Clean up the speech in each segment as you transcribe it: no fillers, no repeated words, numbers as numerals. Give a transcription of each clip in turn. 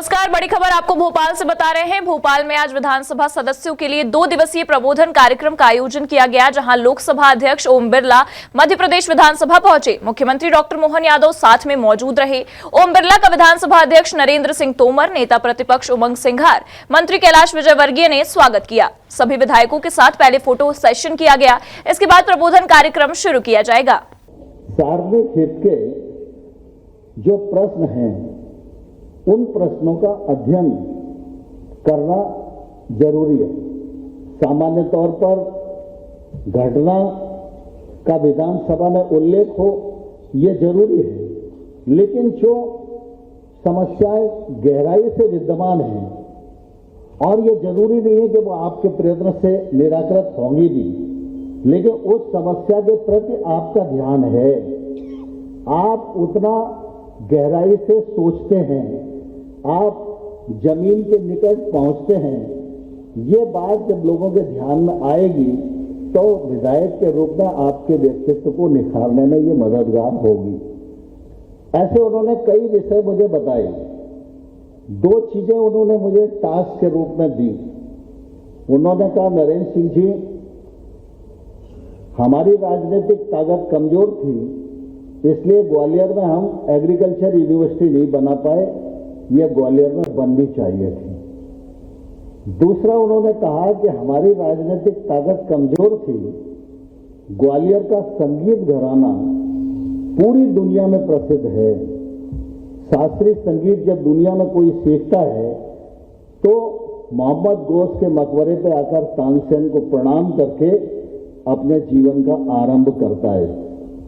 नमस्कार, बड़ी खबर आपको भोपाल से बता रहे हैं। भोपाल में आज विधानसभा सदस्यों के लिए 2 दिवसीय प्रबोधन कार्यक्रम का आयोजन किया गया, जहां लोकसभा अध्यक्ष ओम बिरला मध्य प्रदेश विधानसभा पहुंचे। मुख्यमंत्री डॉक्टर मोहन यादव साथ में मौजूद रहे। ओम बिरला का विधानसभा अध्यक्ष नरेंद्र सिंह तोमर, नेता प्रतिपक्ष उमंग सिंघार, मंत्री कैलाश विजयवर्गीय ने स्वागत किया। सभी विधायकों के साथ पहले फोटो सेशन किया गया। इसके बाद प्रबोधन कार्यक्रम शुरू किया जाएगा। सार्वजनिक हित के जो प्रश्न हैं, उन प्रश्नों का अध्ययन करना जरूरी है। सामान्य तौर पर घटना का विधानसभा में उल्लेख हो, ये जरूरी है, लेकिन जो समस्याएं गहराई से विद्यमान हैं, और ये जरूरी नहीं है कि वो आपके प्रयत्न से निराकृत होंगी भी, लेकिन उस समस्या के प्रति आपका ध्यान है, आप उतना गहराई से सोचते हैं, आप जमीन के निकट पहुंचते हैं। ये बात जब लोगों के ध्यान में आएगी तो विधायक के रूप में आपके व्यक्तित्व को निखारने में ये मददगार होगी। ऐसे उन्होंने कई विषय मुझे बताए। 2 चीजें उन्होंने मुझे टास्क के रूप में दी। उन्होंने कहा, नरेंद्र सिंह जी, हमारी राजनीतिक ताकत कमजोर थी, इसलिए ग्वालियर में हम एग्रीकल्चर यूनिवर्सिटी नहीं बना पाए, यह ग्वालियर में बननी चाहिए थी। दूसरा, उन्होंने कहा कि हमारी राजनीतिक ताकत कमजोर थी, ग्वालियर का संगीत घराना पूरी दुनिया में प्रसिद्ध है। शास्त्रीय संगीत जब दुनिया में कोई सीखता है तो मोहम्मद गोश के मकबरे पे आकर तानसेन को प्रणाम करके अपने जीवन का आरंभ करता है।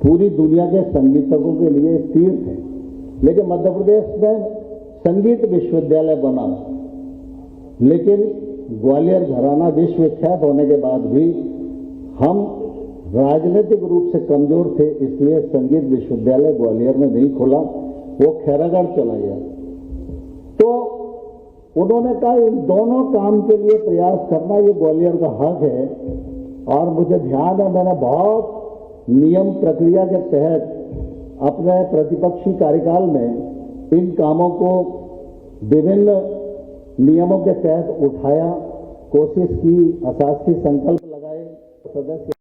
पूरी दुनिया के संगीतकों के लिए तीर्थ है। लेकिन मध्य प्रदेश में संगीत विश्वविद्यालय बना, लेकिन ग्वालियर घराना विश्वविख्यात होने के बाद भी हम राजनीतिक रूप से कमजोर थे, इसलिए संगीत विश्वविद्यालय ग्वालियर में नहीं खुला, वो खैरागढ़ चला गया। तो उन्होंने कहा, इन दोनों काम के लिए प्रयास करना ये ग्वालियर का हक है। और मुझे ध्यान है, मैंने बहुत नियम प्रक्रिया के तहत अपने प्रतिपक्षी कार्यकाल में इन कामों को विभिन्न नियमों के तहत उठाया, कोशिश की, अशासकीय संकल्प लगाए। सदस्य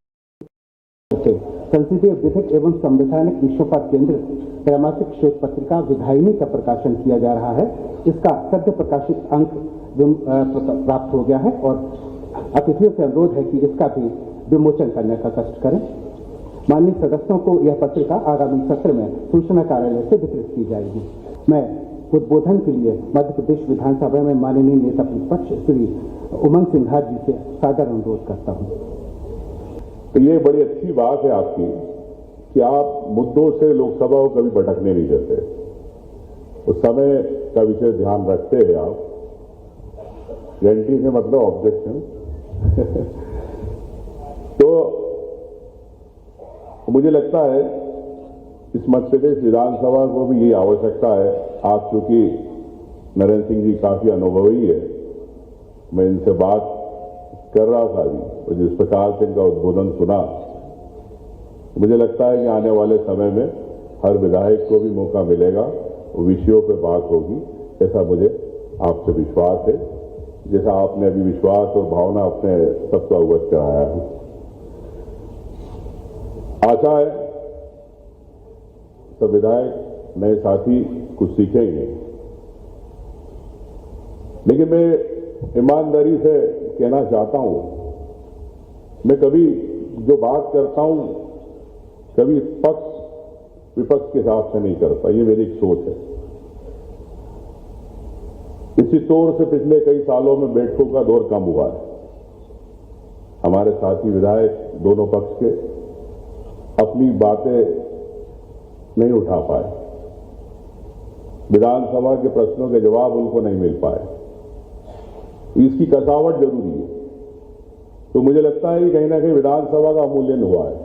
संसदीय विधिक एवं संवैधानिक विषयों पर केंद्रित त्रैमासिक शोध पत्रिका विधायिनी का प्रकाशन किया जा रहा है। इसका सद्य प्रकाशित अंक प्राप्त हो गया है और अतिथियों से अनुरोध है कि इसका भी विमोचन करने का कष्ट करें। माननीय सदस्यों को यह पत्रिका आगामी सत्र में सूचना कार्यालय से वितरित की जाएगी। मैं उद्बोधन के लिए मध्य प्रदेश विधानसभा में माननीय नेता प्रतिपक्ष श्री उमंग सिंघार जी से सादर अनुरोध करता हूं। तो ये बड़ी अच्छी बात है आपकी कि आप मुद्दों से लोकसभा को कभी भटकने नहीं देते, उस समय का विशेष ध्यान रखते हैं आप। गारंटी से मतलब ऑब्जेक्शन तो मुझे लगता है इस मध्य प्रदेश विधानसभा को भी यही आवश्यकता है। आप चूंकि नरेंद्र सिंह जी काफी अनुभवी है, मैं इनसे बात कर रहा था अभी, और जिस प्रकार से इनका उद्बोधन सुना, मुझे लगता है कि आने वाले समय में हर विधायक को भी मौका मिलेगा, विषयों पर बात होगी, ऐसा मुझे आपसे विश्वास है, जैसा आपने अभी विश्वास और भावना अपने सबको अवगत कराया है। आशा है सब विधायक नए साथी कुछ सीखेंगे, लेकिन मैं ईमानदारी से कहना चाहता हूं, मैं कभी जो बात करता हूं कभी पक्ष विपक्ष के हिसाब से नहीं करता, ये मेरी एक सोच है। इसी तौर से पिछले कई सालों में बैठकों का दौर कम हुआ है। हमारे साथी विधायक दोनों पक्ष के अपनी बातें नहीं उठा पाए, विधानसभा के प्रश्नों के जवाब उनको नहीं मिल पाए, इसकी कसावट जरूरी है। तो मुझे लगता है कि कहीं ना कहीं विधानसभा का अवमूल्यन हुआ है।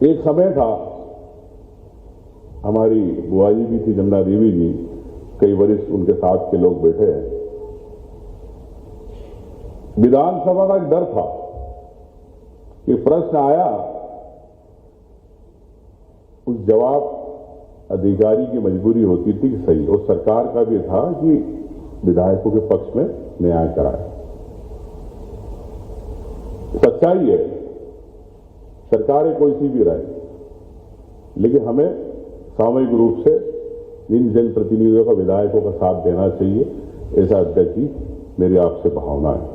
एक समय था, हमारी बुआ जी भी थी, जमुना देवी जी, कई वरिष्ठ उनके साथ के लोग बैठे हैं, विधानसभा का एक डर था कि प्रश्न आया, उस जवाब अधिकारी की मजबूरी होती थी कि सही, और सरकार का भी था कि विधायकों के पक्ष में न्याय कराए। सच्चाई है, सरकारें कोई सी भी रहे, लेकिन हमें सामूहिक रूप से इन जनप्रतिनिधियों का, विधायकों का साथ देना चाहिए, ऐसा अध्यक्ष जी मेरी आपसे भावना है।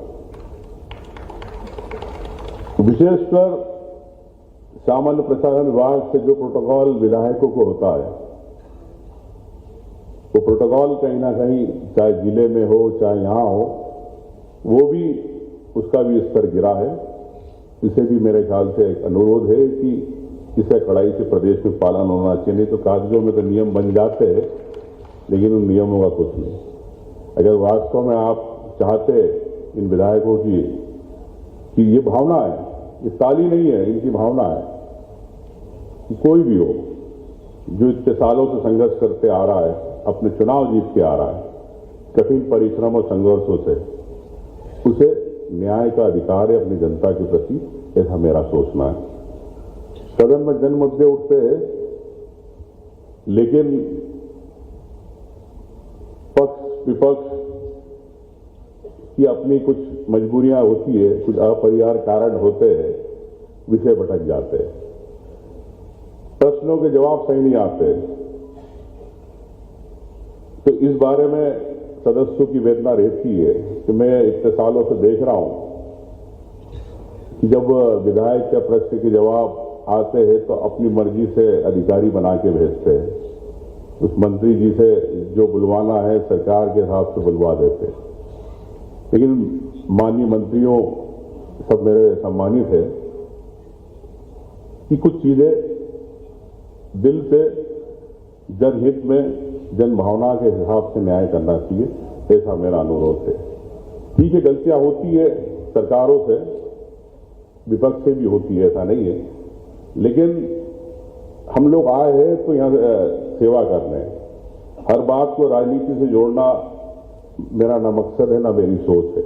विशेषकर सामान्य प्रशासन विभाग से जो प्रोटोकॉल विधायकों को होता है, वो प्रोटोकॉल कहीं ना कहीं चाहे जिले में हो चाहे यहां हो, वो भी उसका भी स्तर गिरा है। इसे भी मेरे ख्याल से एक अनुरोध है कि इसे कड़ाई से प्रदेश में पालन होना चाहिए। नहीं तो कागजों में तो नियम बन जाते हैं, लेकिन उन नियमों का कुछ नहीं। अगर वास्तव में आप चाहते इन विधायकों की कि ये भावना है, ये ताली नहीं है, इनकी भावना है कि कोई भी हो जो इतने सालों से संघर्ष करते आ रहा है, अपने चुनाव जीत के आ रहा है, कठिन परिश्रम और संघर्षों से, उसे न्याय का अधिकार है अपनी जनता के प्रति, ऐसा मेरा सोचना है। सदन में जन मुद्दे उठते हैं, लेकिन पक्ष विपक्ष की अपनी कुछ मजबूरियां होती है, कुछ अपरिहार्य कारण होते हैं, विषय भटक जाते हैं, प्रश्नों के जवाब सही नहीं आते। तो इस बारे में सदस्यों की वेदना रहती है कि मैं इतने सालों से देख रहा हूं कि जब विधायक के प्रश्न के जवाब आते हैं तो अपनी मर्जी से अधिकारी बना के भेजते हैं, उस मंत्री जी से जो बुलवाना है सरकार के हिसाब से बुलवा देते हैं। लेकिन माननीय मंत्रियों सब मेरे सम्मानित है कि कुछ चीजें दिल से जनहित में, जन भावना के हिसाब से न्याय करना चाहिए, ऐसा मेरा अनुरोध है। ठीक है, गलतियां होती है सरकारों से, विपक्ष से भी होती है, ऐसा नहीं है, लेकिन हम लोग आए हैं तो यहां सेवा करने, हर बात को राजनीति से जोड़ना मेरा ना मकसद है ना मेरी सोच है।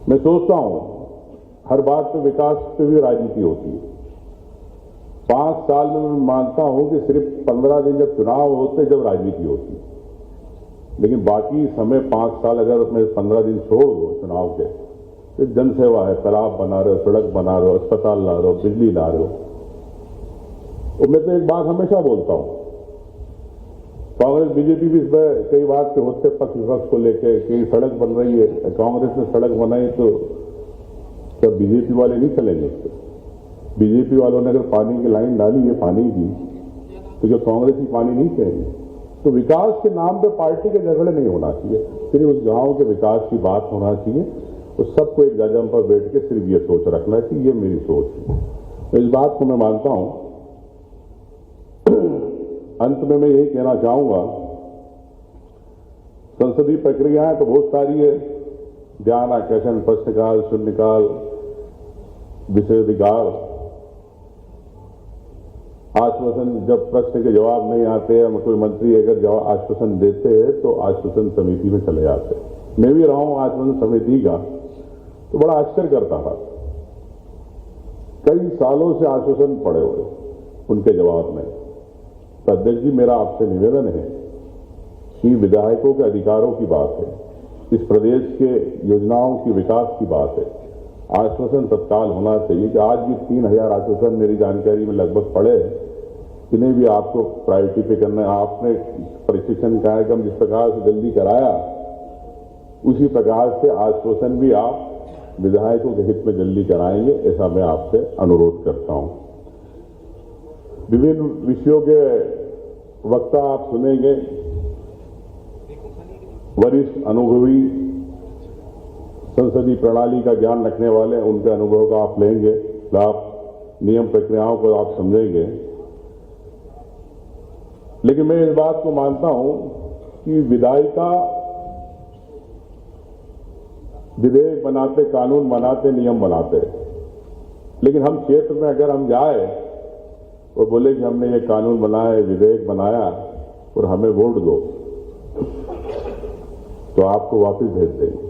मैं सोचता हूं हर बात पे, विकास पे भी राजनीति होती है। 5 साल में मैं मानता हूं कि सिर्फ 15 दिन जब चुनाव होते जब राजनीति होती, लेकिन बाकी समय 5 साल अगर मैं 15 दिन छोड़ दो चुनाव के, तो जन सेवा है, तालाब बना रहे हो, सड़क बना रहे हो, अस्पताल ला रहे हो, बिजली ला रहे हो। और मैं तो एक बात हमेशा बोलता हूं, कांग्रेस बीजेपी भी इसमें कई बात से होते पक्ष विपक्ष को लेकर, कई सड़क बन रही है, कांग्रेस ने सड़क बनाई तो सब बीजेपी वाले नहीं चलेंगे। बीजेपी वालों ने अगर पानी की लाइन डाली है पानी की, तो जो कांग्रेस की पानी नहीं चाहिए। तो विकास के नाम पे पार्टी के झगड़े नहीं होना चाहिए, सिर्फ उस गांव के विकास की बात होना चाहिए, और सबको एक जगह पर बैठ के सिर्फ ये सोच रखना चाहिए, ये मेरी सोच है। तो इस बात को मैं मानता हूं। अंत में मैं यही कहना चाहूंगा, संसदीय प्रक्रियाएं तो बहुत सारी है, ध्यान आकर्षण, प्रश्नकाल, शून्यकाल, विशेषाधिकार, आश्वासन, जब प्रश्न के जवाब नहीं आते हैं, कोई मंत्री अगर जवाब आश्वासन देते हैं तो आश्वासन समिति में चले जाते हैं। मैं भी रहा हूं आश्वासन समिति का, तो बड़ा आश्चर्य करता था, कई सालों से आश्वासन पड़े हुए उनके जवाब में। तो अध्यक्ष जी, मेरा आपसे निवेदन है कि विधायकों के अधिकारों की बात है, इस प्रदेश के योजनाओं की विकास की बात है, आश्वासन तत्काल होना चाहिए। कि आज भी 3000 आश्वासन मेरी जानकारी में लगभग पड़े हैं, इन्हें भी आपको प्रायोरिटी पे करना है। आपने प्रशिक्षण कार्यक्रम जिस प्रकार से जल्दी कराया, उसी प्रकार से आश्वासन भी आप विधायकों के हित में जल्दी कराएंगे, ऐसा मैं आपसे अनुरोध करता हूं। विभिन्न विषयों के वक्ता आप सुनेंगे, वरिष्ठ अनुभवी संसदीय प्रणाली का ज्ञान रखने वाले, उनके अनुभव का आप लेंगे लाभ, नियम प्रक्रियाओं को आप समझेंगे। लेकिन मैं इस बात को मानता हूं कि विधायिका विधेयक बनाते, कानून बनाते, नियम बनाते, लेकिन हम क्षेत्र में अगर हम जाए और बोले कि हमने ये कानून बनाया, विधेयक बनाया और हमें वोट दो, तो आपको वापस भेज देंगे।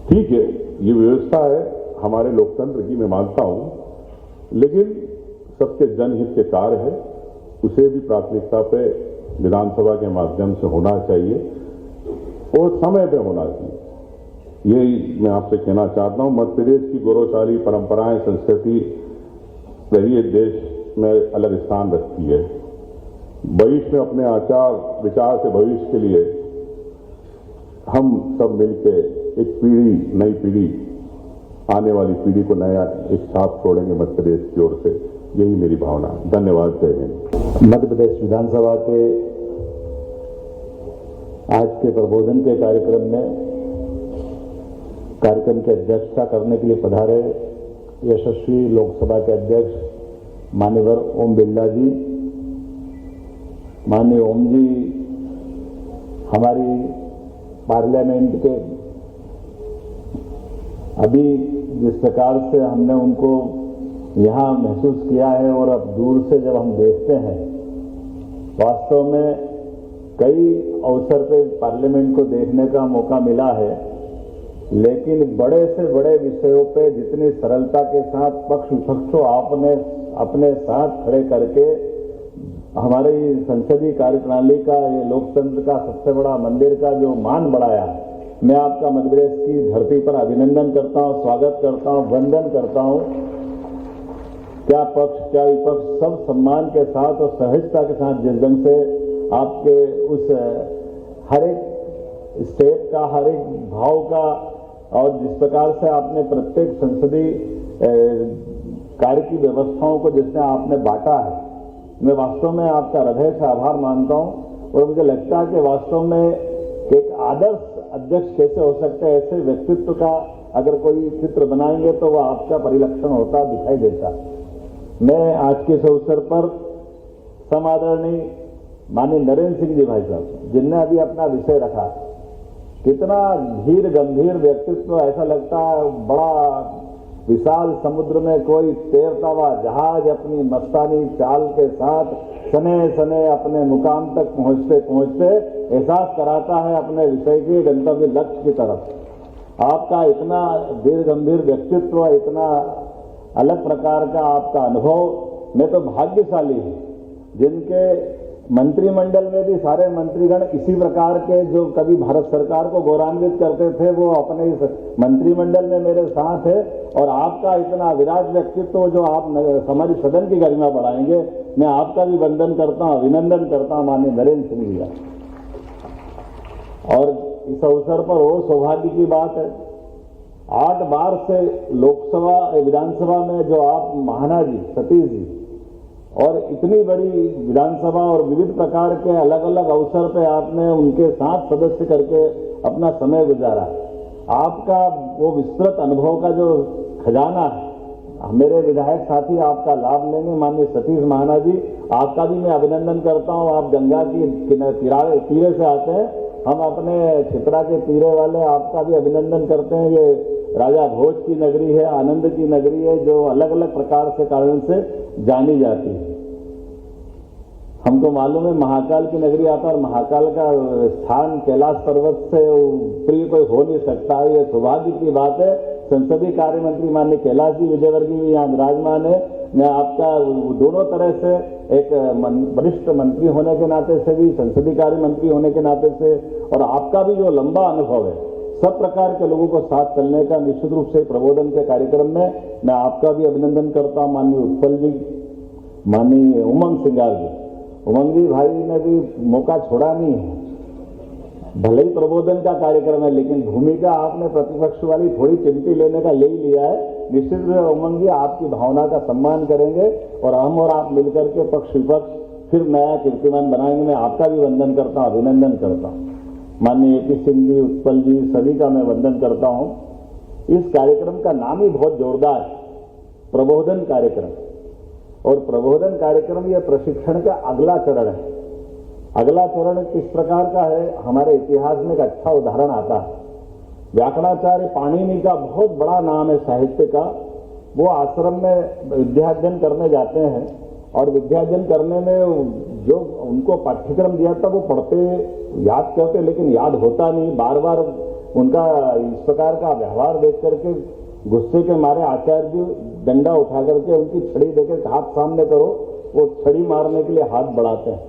ठीक है, ये व्यवस्था है हमारे लोकतंत्र की, मैं मानता हूं, लेकिन सबके जनहित के कार्य है, उसे भी प्राथमिकता पे विधानसभा के माध्यम से होना चाहिए और समय पे होना चाहिए। यही मैं आपसे कहना चाहता हूं। मध्य प्रदेश की गौरवशाली परंपराएं, संस्कृति रही है, देश में अलग स्थान रखती है। भविष्य में अपने आचार विचार से भविष्य के लिए हम सब मिलकर एक पीढ़ी, नई पीढ़ी, आने वाली पीढ़ी को नया एक छाप छोड़ेंगे मध्य प्रदेश की ओर से। यही मेरी भावना। धन्यवाद। जय हिंद। मध्य प्रदेश विधानसभा के आज के प्रबोधन के कार्यक्रम की अध्यक्षता करने के लिए पधारे यशस्वी लोकसभा के अध्यक्ष मान्यवर ओम बिरला जी। माननीय ओम जी हमारी पार्लियामेंट के अभी जिस प्रकार से हमने उनको यहाँ महसूस किया है और अब दूर से जब हम देखते हैं, वास्तव में कई अवसर पे पार्लियामेंट को देखने का मौका मिला है, लेकिन बड़े से बड़े विषयों पे जितनी सरलता के साथ पक्ष विपक्ष को आपने अपने साथ खड़े करके हमारी संसदीय कार्यप्रणाली का, ये लोकतंत्र का सबसे बड़ा मंदिर का जो मान बढ़ाया, मैं आपका मध्य प्रदेश की धरती पर अभिनंदन करता हूं, स्वागत करता हूं, वंदन करता हूं। क्या पक्ष क्या विपक्ष सब सम्मान के साथ और सहजता के साथ जिस ढंग से आपके उस हर एक स्टेट का, हर एक भाव का और जिस प्रकार से आपने प्रत्येक संसदीय कार्य की व्यवस्थाओं को जिसने आपने बांटा है, मैं वास्तव में आपका हृदय से आभार मानता हूं। और मुझे लगता है कि वास्तव में एक आदर्श अध्यक्ष कैसे हो सकता है, ऐसे व्यक्तित्व का अगर कोई चित्र बनाएंगे तो वह आपका परिलक्षण होता दिखाई देता। मैं आज के इस अवसर पर समादरणीय माननीय नरेंद्र सिंह जी भाई साहब, जिनने अभी अपना विषय रखा, कितना धीर गंभीर व्यक्तित्व, ऐसा लगता है बड़ा विशाल समुद्र में कोई तैरता हुआ जहाज अपनी मस्तानी चाल के साथ सने सने अपने मुकाम तक पहुंचते पहुंचते एहसास कराता है अपने विषय के गंतव्य लक्ष्य की तरफ। आपका इतना धीर गंभीर व्यक्तित्व, इतना अलग प्रकार का आपका अनुभव, मैं तो भाग्यशाली हूं जिनके मंत्रिमंडल में भी सारे मंत्रीगण इसी प्रकार के जो कभी भारत सरकार को गौरवान्वित करते थे, वो अपने इस मंत्रिमंडल में मेरे साथ है। और आपका इतना विराट व्यक्तित्व जो आप हमारी सदन की गरिमा बढ़ाएंगे, मैं आपका भी वंदन करता हूं, अभिनंदन करता हूं माननीय नरेंद्र सिंह जी का। और इस अवसर पर वो सौभाग्य की बात है, 8 बार से लोकसभा विधानसभा में जो आप महाना जी, सतीश जी, और इतनी बड़ी विधानसभा और विविध प्रकार के अलग अलग अवसर पे आपने उनके साथ सदस्य करके अपना समय गुजारा। आपका वो विस्तृत अनुभव का जो खजाना है, मेरे विधायक साथी आपका लाभ लेंगे। माननीय सतीश महाना जी, आपका भी मैं अभिनंदन करता हूं। आप गंगा की तीरे से आते हैं, हम अपने छितरा के तीरे वाले आपका भी अभिनंदन करते हैं। ये राजा भोज की नगरी है, आनंद की नगरी है, जो अलग अलग प्रकार से कारण से जानी जाती है। हमको मालूम है महाकाल की नगरी आता है और महाकाल का स्थान कैलाश पर्वत से प्रिय कोई हो नहीं सकता। ये सौभाग्य की बात है। संसदीय कार्य मंत्री माननीय कैलाश जी विजयवर्गीय भी यहाँ विराजमान है। मैं आपका दोनों तरह से एक वरिष्ठ मंत्री होने के नाते से भी, संसदीय कार्य मंत्री होने के नाते से, और आपका भी जो लंबा अनुभव है सब प्रकार के लोगों को साथ चलने का, निश्चित रूप से प्रबोधन के कार्यक्रम में मैं आपका भी अभिनंदन करता हूं। माननीय उत्पल जी, माननीय उमंग सिंगार जी, उमंग जी भाई ने भी मौका छोड़ा नहीं है। भले ही प्रबोधन का कार्यक्रम है, लेकिन भूमिका आपने प्रतिपक्ष वाली थोड़ी चिमटी लेने का ले ही लिया है। निश्चित रूप से उमंग जी आपकी भावना का सम्मान करेंगे और हम और आप मिलकर के पक्ष विपक्ष फिर नया कीर्तिमान बनाएंगे। मैं आपका भी वंदन करता हूं, अभिनंदन करता हूं। माननीय AP सिंह जी, उत्पल जी, सभी का मैं वंदन करता हूं। इस कार्यक्रम का नाम ही बहुत जोरदार है, प्रबोधन कार्यक्रम। और प्रबोधन कार्यक्रम यह प्रशिक्षण का अगला चरण है। अगला चरण किस प्रकार का है, हमारे इतिहास में एक अच्छा उदाहरण आता है। व्याकरणाचार्य पाणिनि का बहुत बड़ा नाम है साहित्य का। वो आश्रम में विद्याध्ययन करने जाते हैं और विद्याध्ययन करने में जो उनको पाठ्यक्रम दिया था वो पढ़ते, याद करते, लेकिन याद होता नहीं। बार बार उनका इस प्रकार का व्यवहार देख करके गुस्से के मारे आचार्य जी डंडा उठा करके उनकी छड़ी देकर हाथ सामने करो, वो छड़ी मारने के लिए हाथ बढ़ाते हैं,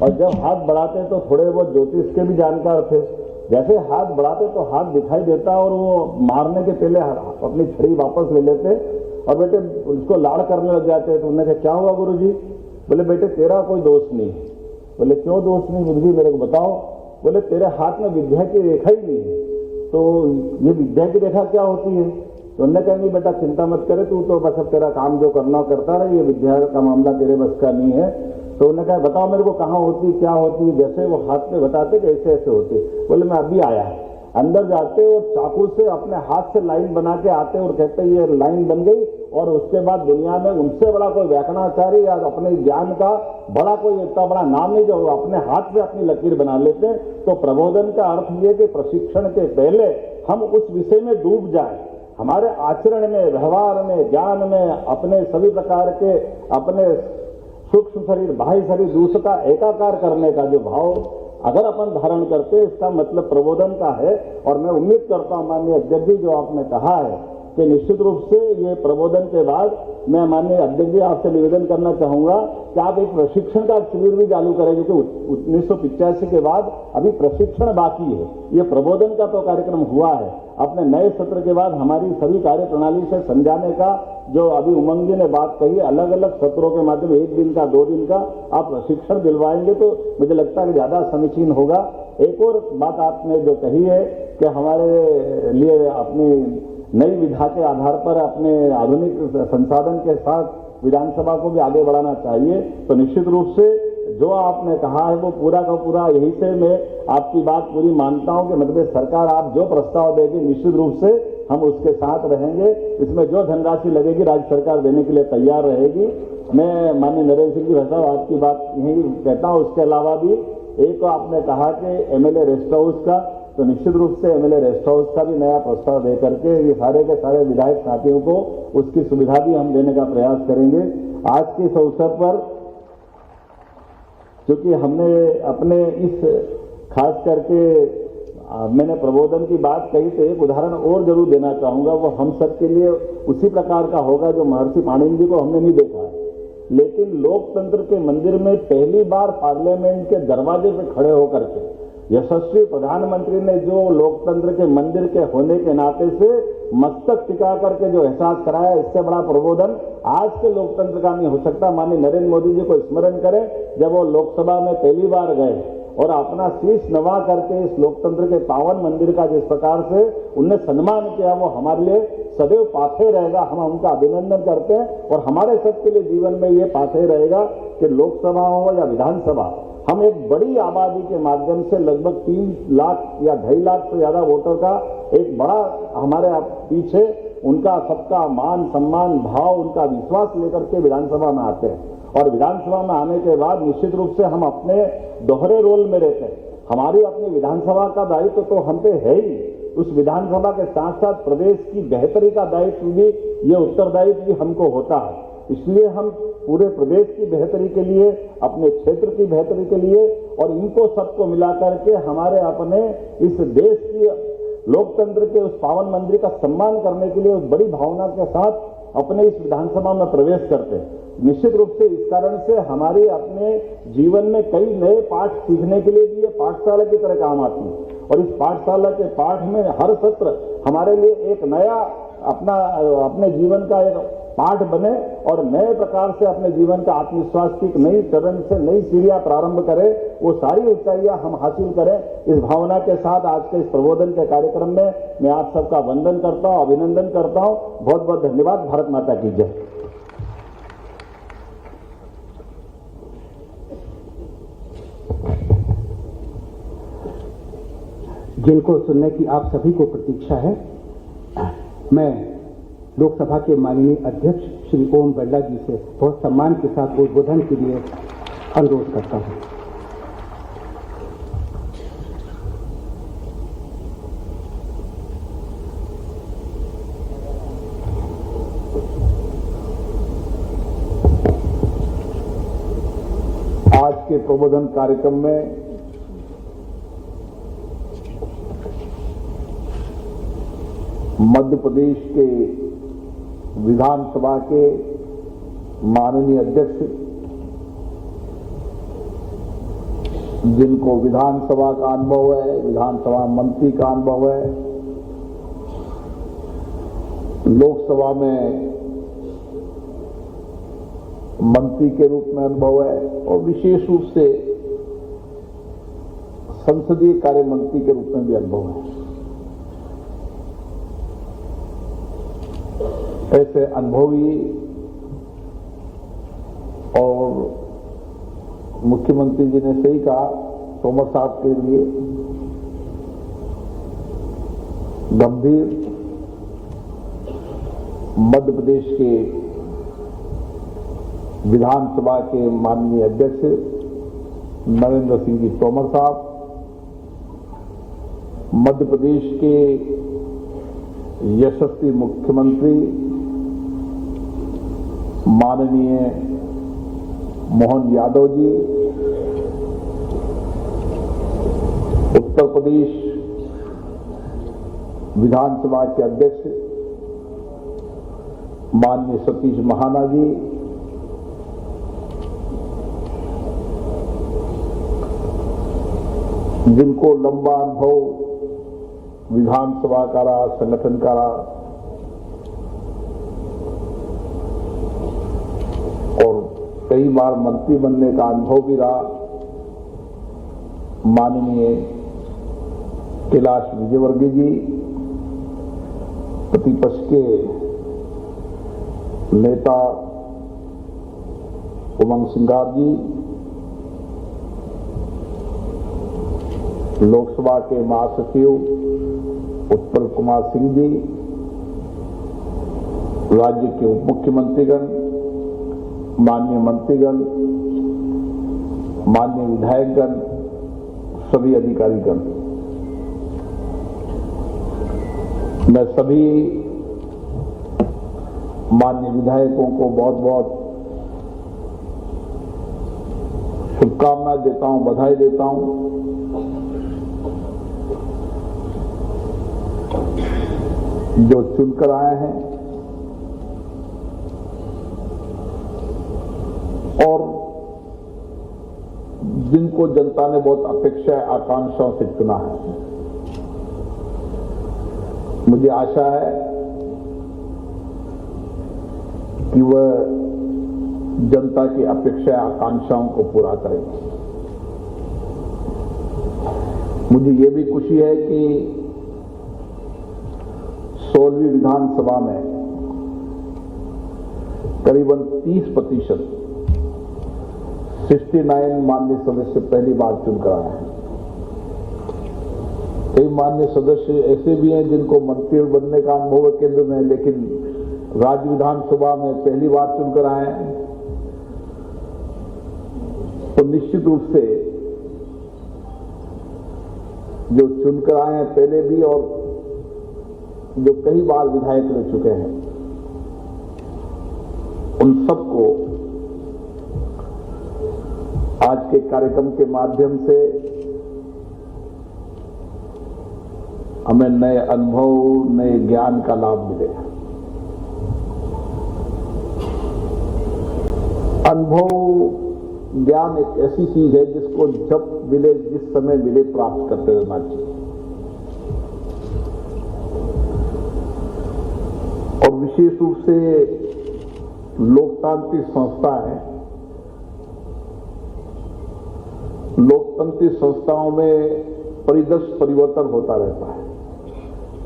और जब हाथ बढ़ाते हैं तो थोड़े बहुत ज्योतिष के भी जानकार थे, जैसे हाथ बढ़ाते तो हाथ दिखाई देता और वो मारने के पहले अपनी छड़ी वापस ले लेते और बेटे उसको लाड़ करने लग जाते। तो उन्होंने कहा क्या हुआ गुरुजी? बोले बेटे तेरा कोई दोष नहीं। बोले क्यों दोष नहीं गुरुजी, मेरे को बताओ। बोले तेरे हाथ में विद्या की रेखा ही नहीं है। तो ये विद्या की रेखा क्या होती है? तो उन्होंने कहा नहीं बेटा चिंता मत करे, तू तो बस अब तेरा काम जो करना करता रहे, ये विद्या का मामला तेरे बस का नहीं है। तो उन्होंने कहा बताओ मेरे को कहाँ होती क्या होती? जैसे वो हाथ में बताते कि ऐसे ऐसे होते। बोले मैं अभी आया। अंदर जाते और चाकू से अपने हाथ से लाइन बना के आते और कहते ये लाइन बन गई, और उसके बाद दुनिया में उनसे बड़ा कोई व्याकरणाचार्य या अपने ज्ञान का बड़ा कोई इतना बड़ा नाम नहीं जो अपने हाथ से अपनी लकीर बना लेते हैं। तो प्रबोधन का अर्थ ये कि प्रशिक्षण के पहले हम उस विषय में डूब जाए, हमारे आचरण में, व्यवहार में, ज्ञान में, अपने सभी प्रकार के अपने सूक्ष्म शरीर, बाह्य शरीर, दूसरे का एकाकार करने का जो भाव अगर अपन धारण करते हैं, इसका मतलब प्रबोधन का है। और मैं उम्मीद करता हूं माननीय अध्यक्ष जी, जो आपने कहा है कि निश्चित रूप से ये प्रबोधन के बाद मैं माननीय अध्यक्ष जी आपसे निवेदन करना चाहूंगा कि आप एक प्रशिक्षण का शिविर भी चालू करें, क्योंकि 1985 के बाद अभी प्रशिक्षण बाकी है। ये प्रबोधन का तो कार्यक्रम हुआ है, अपने नए सत्र के बाद हमारी सभी कार्य प्रणाली से समझाने का जो अभी उमंग जी ने बात कही, अलग अलग सत्रों के माध्यम 1 दिन का 2 दिन का आप प्रशिक्षण दिलवाएंगे तो मुझे लगता है कि ज्यादा समीचीन होगा। एक और बात आपने जो कही है कि हमारे लिए अपनी नई विधा के आधार पर अपने आधुनिक संसाधन के साथ विधानसभा को भी आगे बढ़ाना चाहिए, तो निश्चित रूप से जो आपने कहा है वो पूरा का पूरा, यही से मैं आपकी बात पूरी मानता हूं कि मतलब सरकार आप जो प्रस्ताव देगी निश्चित रूप से हम उसके साथ रहेंगे। इसमें जो धनराशि लगेगी राज्य सरकार देने के लिए तैयार रहेगी। मैं माननीय नरेंद्र सिंह जी भाई साहब आपकी बात यही कहता हूं। उसके अलावा भी एक आपने कहा कि एमएलए रेस्ट हाउस का, तो निश्चित रूप से एमएलए रेस्ट हाउस का भी नया प्रस्ताव दे करके ये सारे के सारे विधायक साथियों को उसकी सुविधा भी हम देने का प्रयास करेंगे। आज के इस अवसर पर क्योंकि हमने अपने इस खास करके मैंने प्रबोधन की बात कही, तो एक उदाहरण और जरूर देना चाहूंगा। वो हम सब के लिए उसी प्रकार का होगा जो महर्षि पाणिनि जी को हमने नहीं देखा है, लेकिन लोकतंत्र के मंदिर में पहली बार पार्लियामेंट के दरवाजे पे खड़े होकर के यशस्वी प्रधानमंत्री ने जो लोकतंत्र के मंदिर के होने के नाते से मस्तक टिका करके जो एहसास कराया, इससे बड़ा प्रबोधन आज के लोकतंत्र का नहीं हो सकता। माननीय नरेंद्र मोदी जी को स्मरण करें, जब वो लोकसभा में पहली बार गए और अपना शीश नवा करके इस लोकतंत्र के पावन मंदिर का जिस प्रकार से उनने सम्मान किया, वो हमारे लिए सदैव पाथे रहेगा। हम उनका अभिनंदन करते हैं और हमारे सबके लिए जीवन में ये पाथे रहेगा कि लोकसभा हो या विधानसभा, हम एक बड़ी आबादी के माध्यम से लगभग 3 लाख या 2.5 लाख से ज्यादा वोटर का एक बड़ा हमारे पीछे उनका सबका मान सम्मान भाव, उनका विश्वास लेकर के विधानसभा में आते हैं। और विधानसभा में आने के बाद निश्चित रूप से हम अपने दोहरे रोल में रहते हैं। हमारी अपनी विधानसभा का दायित्व तो हम पे है ही, उस विधानसभा के साथ साथ प्रदेश की बेहतरी का दायित्व भी, ये उत्तरदायित्व भी हमको होता है। इसलिए हम पूरे प्रदेश की बेहतरी के लिए, अपने क्षेत्र की बेहतरी के लिए और इनको सबको मिलाकर के हमारे अपने इस देश की लोकतंत्र के उस पावन मंदिर का सम्मान करने के लिए उस बड़ी भावना के साथ अपने इस विधानसभा में प्रवेश करते हैं। निश्चित रूप से इस कारण से हमारे अपने जीवन में कई नए पाठ सीखने के लिए भी ये पाठशाला की तरह काम आती है। और इस पाठशाला के पाठ में हर सत्र हमारे लिए एक नया अपने जीवन का एक पाठ बने और नए प्रकार से अपने जीवन का आत्मविश्वास की एक नई चरण से नई सीढ़ियां प्रारंभ करें, वो सारी ऊंचाइयां हम हासिल करें। इस भावना के साथ आज के इस प्रबोधन के कार्यक्रम में मैं आप सबका वंदन करता हूं, अभिनंदन करता हूं। बहुत बहुत धन्यवाद। भारत माता की जय। जिनको सुनने की आप सभी को प्रतीक्षा है, मैं लोकसभा के माननीय अध्यक्ष श्री ओम बिरला जी से बहुत सम्मान के साथ उद्बोधन के लिए अनुरोध करता हूं। आज के प्रबोधन कार्यक्रम में मध्य प्रदेश के विधानसभा के माननीय अध्यक्ष जिनको विधानसभा का अनुभव है, विधानसभा मंत्री का अनुभव है, लोकसभा में मंत्री के रूप में अनुभव है और विशेष रूप से संसदीय कार्य मंत्री के रूप में भी अनुभव है। ऐसे अनुभवी और मुख्यमंत्री जी ने सही कहा, तोमर साहब के लिए गंभीर मध्य प्रदेश के विधानसभा के माननीय अध्यक्ष नरेंद्र सिंह जी तोमर साहब, मध्य प्रदेश के यशस्वी मुख्यमंत्री माननीय मोहन यादव जी, उत्तर प्रदेश विधानसभा के अध्यक्ष माननीय सतीश महाना जी, जिनको लंबा अनुभव विधानसभा का रहा, संगठन का रहा और कई बार मंत्री बनने का अनुभव भी रहा, माननीय कैलाश विजयवर्गीय जी, प्रतिपक्ष के नेता उमंग सिंघार जी, लोकसभा के महासचिव उत्पल कुमार सिंह जी, राज्य के उप मुख्यमंत्रीगण, माननीय मंत्रीगण, माननीय विधायकगण, सभी अधिकारीगण, मैं सभी माननीय विधायकों को बहुत बहुत शुभकामनाएं देता हूं, बधाई देता हूं। जो चुनकर आए हैं और जिनको जनता ने बहुत अपेक्षा आकांक्षाओं से चुना है, मुझे आशा है कि वह जनता की अपेक्षा आकांक्षाओं को पूरा करेंगे। मुझे ये भी खुशी है कि 16वीं विधानसभा में करीबन 30% 69 माननीय सदस्य पहली बार चुनकर आए हैं। कई माननीय सदस्य ऐसे भी हैं जिनको मंत्री बनने का अनुभव है केंद्र में, लेकिन राज्य विधानसभा में पहली बार चुनकर आए हैं। तो निश्चित रूप से जो चुनकर आए हैं पहले भी और जो कई बार विधायक रह चुके हैं, उन सबको आज के कार्यक्रम के माध्यम से हमें नए अनुभव, नए ज्ञान का लाभ मिलेगा। अनुभव, ज्ञान एक ऐसी चीज है जिसको जब मिले, जिस समय मिले, प्राप्त करते रहना चाहिए। और विशेष रूप से लोकतांत्रिक संस्था है, लोकतांत्रिक संस्थाओं में परिदृश्य परिवर्तन होता रहता है।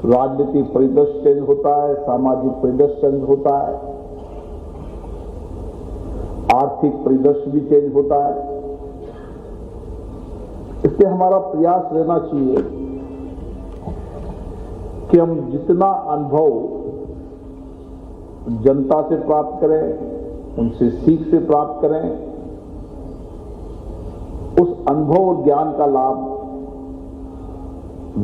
राजनीतिक परिदृश्य चेंज होता है, सामाजिक परिदृश्य चेंज होता है, आर्थिक परिदृश्य भी चेंज होता है। इसलिए हमारा प्रयास रहना चाहिए कि हम जितना अनुभव जनता से प्राप्त करें, उनसे सीख से प्राप्त करें, उस अनुभव और ज्ञान का लाभ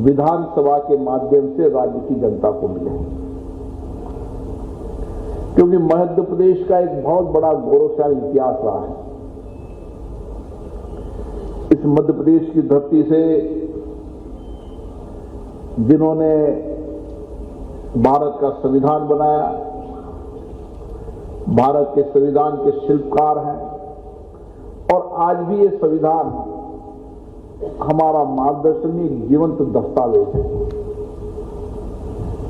विधानसभा के माध्यम से राज्य की जनता को मिले। क्योंकि मध्य प्रदेश का एक बहुत बड़ा गौरवशाली इतिहास रहा है। इस मध्य प्रदेश की धरती से जिन्होंने भारत का संविधान बनाया, भारत के संविधान के शिल्पकार हैं और आज भी ये संविधान हमारा मार्गदर्शन एक जीवंत दस्तावेज है।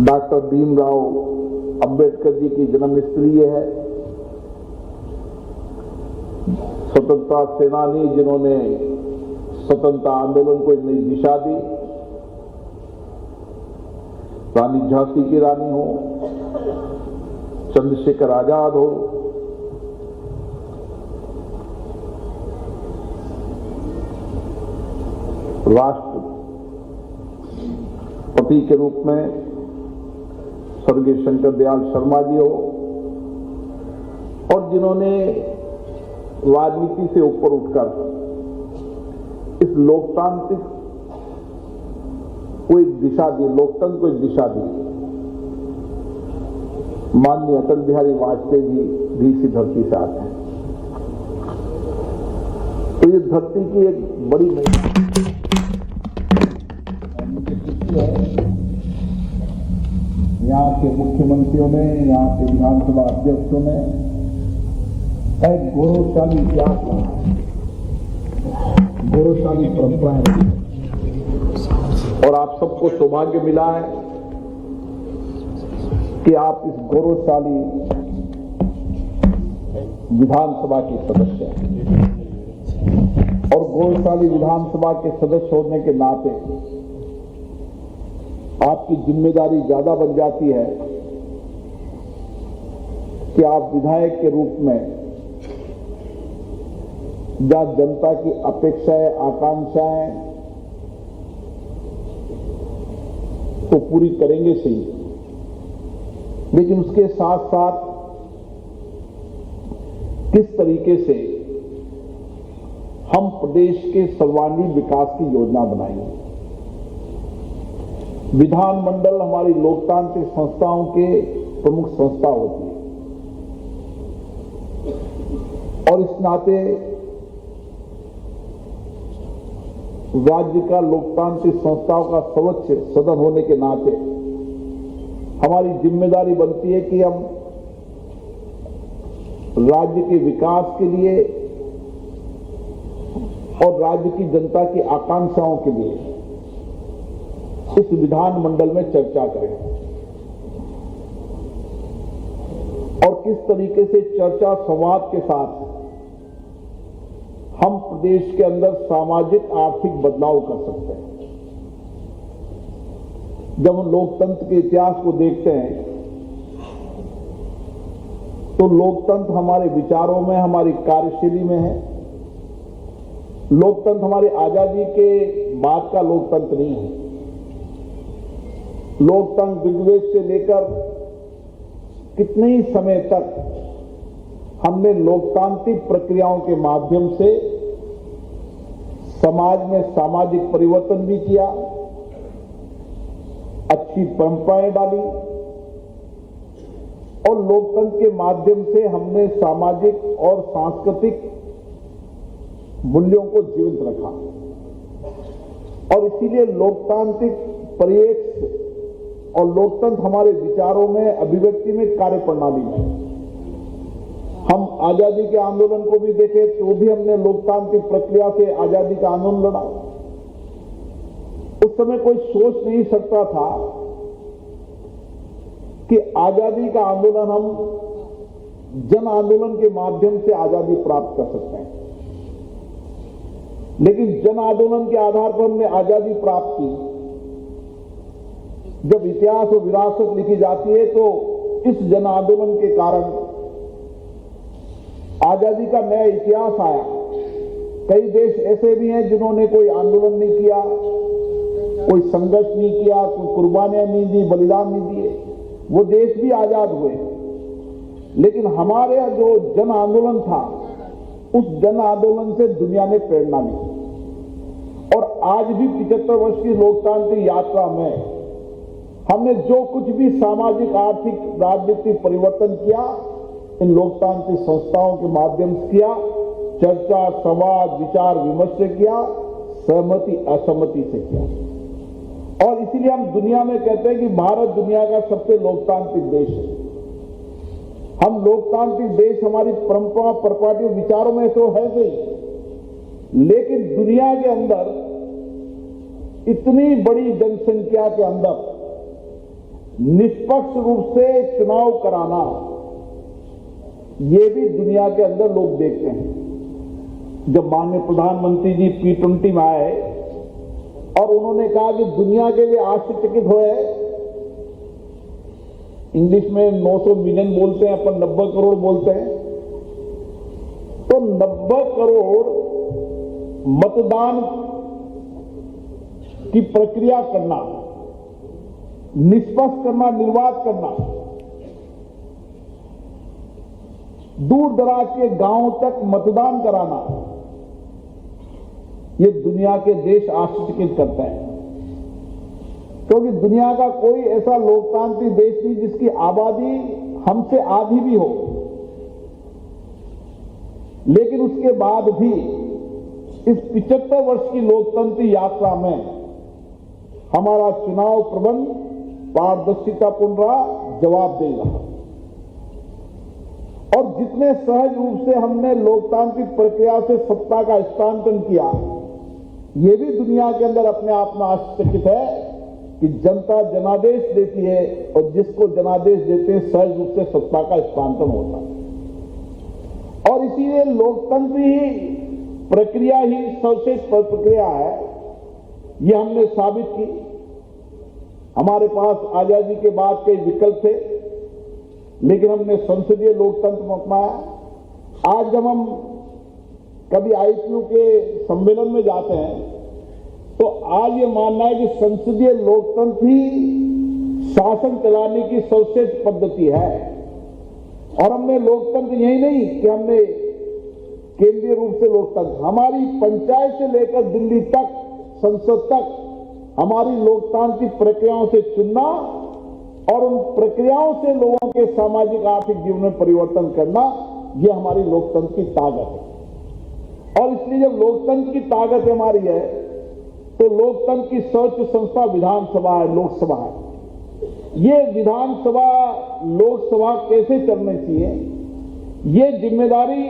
डॉक्टर भीमराव अंबेडकर जी की जन्मस्थली ये है। स्वतंत्रता सेनानी जिन्होंने स्वतंत्रता आंदोलन को एक नई दिशा दी, रानी झांसी की रानी हो, चंद्रशेखर आजाद हो, राष्ट्रपति के रूप में स्वर्गीय शंकर दयाल शर्मा जी हो, और जिन्होंने राजनीति से ऊपर उठकर इस लोकतांत्रिक को एक दिशा दी, लोकतंत्र को एक दिशा दी। माननीय अटल बिहारी वाजपेयी जी भी इसी धरती से आते हैं। तो ये धरती की एक बड़ी महिमा है। यहाँ के मुख्यमंत्रियों ने, यहाँ के विधानसभा अध्यक्षों ने एक गौरवशाली इतिहास रहा, गौरवशाली परंपराएं, और आप सबको सौभाग्य मिला है कि आप इस गौरवशाली विधानसभा के सदस्य हैं। और गौरवशाली विधानसभा के सदस्य होने के नाते आपकी जिम्मेदारी ज्यादा बन जाती है कि आप विधायक के रूप में जहां जनता की अपेक्षाएं, आकांक्षाएं तो पूरी करेंगे सही, लेकिन उसके साथ साथ किस तरीके से हम प्रदेश के सर्वांगीण विकास की योजना बनाएंगे। विधानमंडल हमारी लोकतांत्रिक संस्थाओं के प्रमुख संस्था होती है, और इस नाते राज्य का लोकतांत्रिक संस्थाओं का सर्वोच्च सदन होने के नाते हमारी जिम्मेदारी बनती है कि हम राज्य के विकास के लिए और राज्य की जनता की आकांक्षाओं के लिए इस विधानमंडल में चर्चा करें, और किस तरीके से चर्चा संवाद के साथ हम प्रदेश के अंदर सामाजिक आर्थिक बदलाव कर सकते हैं। जब हम लोकतंत्र के इतिहास को देखते हैं तो लोकतंत्र हमारे विचारों में, हमारी कार्यशैली में है। लोकतंत्र हमारी आजादी के बाद का लोकतंत्र नहीं है। लोकतंत्र विद्वेष से लेकर कितने ही समय तक हमने लोकतांत्रिक प्रक्रियाओं के माध्यम से समाज में सामाजिक परिवर्तन भी किया, अच्छी परंपराएं डाली, और लोकतंत्र के माध्यम से हमने सामाजिक और सांस्कृतिक मूल्यों को जीवित रखा। और इसीलिए लोकतांत्रिक परिप्रेक्ष्य और लोकतंत्र हमारे विचारों में, अभिव्यक्ति में, कार्य प्रणाली में, हम आजादी के आंदोलन को भी देखें तो भी हमने लोकतांत्रिक प्रक्रिया से आजादी का आंदोलन लड़ा। उस समय कोई सोच नहीं सकता था कि आजादी का आंदोलन हम जन आंदोलन के माध्यम से आजादी प्राप्त कर सकते हैं। लेकिन जन आंदोलन के आधार पर हमने आजादी प्राप्त की। जब इतिहास और विरासत लिखी जाती है तो इस जन आंदोलन के कारण आजादी का नया इतिहास आया। कई देश ऐसे भी हैं जिन्होंने कोई आंदोलन नहीं किया, कोई संघर्ष नहीं किया, कोई कुर्बानियां नहीं दी, बलिदान नहीं दिए, वो देश भी आजाद हुए। लेकिन हमारे जो जन आंदोलन था, उस जन आंदोलन से दुनिया ने प्रेरणा ली। और आज भी 75 वर्ष की लोकतांत्रिक यात्रा में हमने जो कुछ भी सामाजिक, आर्थिक, राजनीतिक परिवर्तन किया, इन लोकतांत्रिक संस्थाओं के माध्यम से किया। चर्चा, संवाद, विचार विमर्श से किया, सहमति असहमति से किया। और इसीलिए हम दुनिया में कहते हैं कि भारत दुनिया का सबसे लोकतांत्रिक देश है। हम लोकतांत्रिक देश, हमारी परंपरा, प्रॉपर्टी, विचारों में तो है सही, लेकिन दुनिया के अंदर इतनी बड़ी जनसंख्या के अंदर निष्पक्ष रूप से चुनाव कराना, ये भी दुनिया के अंदर लोग देखते हैं। जब माननीय प्रधानमंत्री जी P20 में आए और उन्होंने कहा कि दुनिया के लिए आश्चर्यचकित हुए, इंग्लिश में 900 मिलियन बोलते हैं, अपन 90 करोड़ बोलते हैं, तो 90 करोड़ मतदान की प्रक्रिया करना, निष्पक्ष करना, निर्वात करना, दूर दराज के गांवों तक मतदान कराना, ये दुनिया के देश आश्चर्यचकित करते हैं। क्योंकि दुनिया का कोई ऐसा लोकतांत्रिक देश नहीं जिसकी आबादी हमसे आधी भी हो, लेकिन उसके बाद भी इस 75 वर्ष की लोकतंत्र यात्रा में हमारा चुनाव प्रबंध पारदर्शितापूर्ण रहा, जवाबदेही रहा। और जितने सहज रूप से हमने लोकतांत्रिक प्रक्रिया से सत्ता का हस्तांतरण किया, ये भी दुनिया के अंदर अपने आप में आश्चर्यचकित है कि जनता जनादेश देती है और जिसको जनादेश देते हैं सहज रूप से सत्ता का हस्तांतरण होता है। और इसीलिए लोकतंत्र ही प्रक्रिया ही सर्वश्रेष्ठ प्रक्रिया है, ये हमने साबित की। हमारे पास आजादी के बाद कई विकल्प थे, लेकिन हमने संसदीय लोकतंत्र में अपनाया। आज जब हम कभी IPU के सम्मेलन में जाते हैं तो आज ये मानना है कि संसदीय लोकतंत्र ही शासन चलाने की सर्वश्रेष्ठ पद्धति है। और हमने लोकतंत्र यही नहीं कि हमने केंद्रीय रूप से लोकतंत्र, हमारी पंचायत से लेकर दिल्ली तक, संसद तक हमारी लोकतांत्रिक प्रक्रियाओं से चुनना और उन प्रक्रियाओं से लोगों के सामाजिक आर्थिक जीवन में परिवर्तन करना, यह हमारी लोकतंत्र की ताकत है। और इसलिए जब लोकतंत्र की ताकत हमारी है तो लोकतंत्र की सर्वोच्च संस्था विधानसभा है, लोकसभा है। ये विधानसभा लोकसभा कैसे चलनी चाहिए, ये जिम्मेदारी